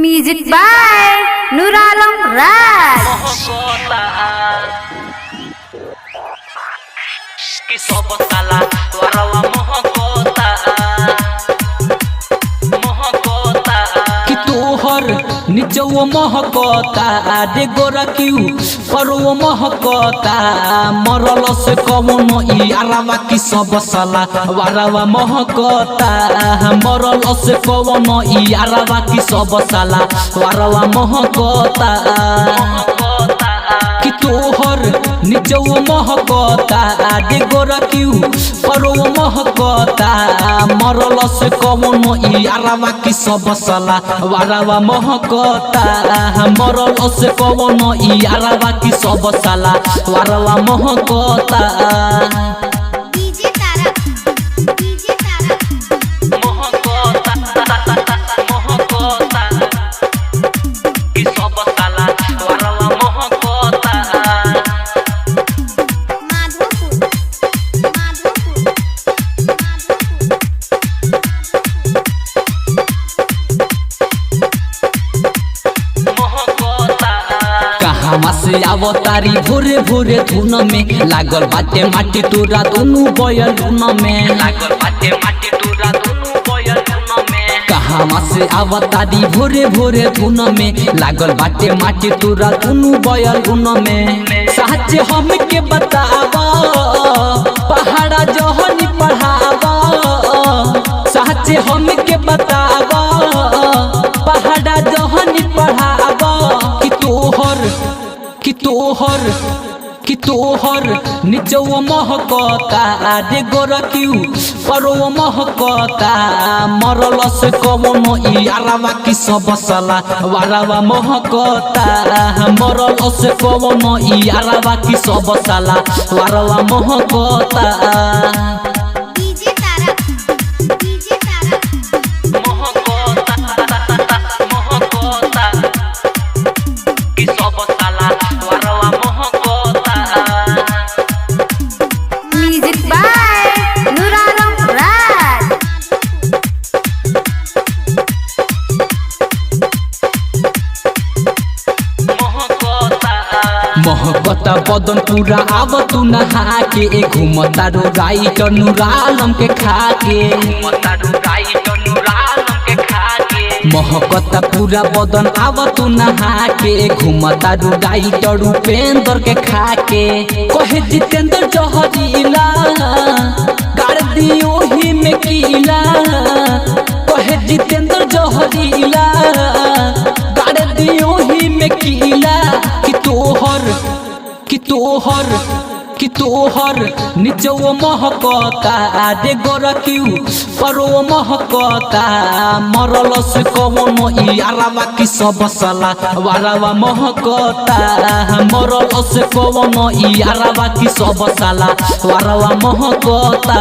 Music by Noor Alam राज। कि सब ताला वरवा महकोता कि तोहर निचवो महकोता रे गोरा क्यों परवो महकोता मरल से कवन ई आरावा कि सब साला वरवा महकोता मरल से कवन ई आरावा कि सब साला वरवा महकोता कि तोहर निचवो महकोता रे गोरा क्यों परवो महकोता मरल से कवन ई आरावा कि सब साला वरवा महकोता मरल से कवन ई आरावा कि सब साला वरवा महकोता डीजे तारा महकोता कि सब साला वरवा महकोता कहाँ से आवतारी भोरे भोरे धुन में लागल बाटे माटी तोरा दोनों बयल धुन में लागल बाटे माटी तोरा दोनों बयल धुन में कहाँ से आवतारी भोरे भोरे धुन में लागल बाटे माटी तोरा दोनों बयल धुन में सच हमके बतावा पहाड़ा जहनी पढ़ावा सच हमके बतावा पहाड़ा जहनी पढ़ावा कि तोहर निचवो महकोता रे गोरा क्यों परवो महकोता मरल से कवन ई आरावा कि सब साला वरवा महकोता मरल से कवन ई आरावा कि सब साला वरवा महकोता डीजे तारा महकोता कि सब साला वरवा महकोता म्यूजिक बाय नूर आलम राज। महकता बदन पूरा आव तू नहा के घूमता रो राइट नूर आलम के खा के महकता पूरा बदन आव तू नहा के घूमता रो राइट रूपेंद्र के खा के कहे जितेंद्र जहरीला गाड़ दियो ही में कीला कहे जितेंद्र जहरीला गाड़ दियो ही में कीला कि तोहर निचवो महकोता रे गोरा क्यों परवो महकोता मरल से कवन ई आरावा कि सब साला वरवा महकोता मरल से कवन ई आरावा कि सब साला वरवा महकोता।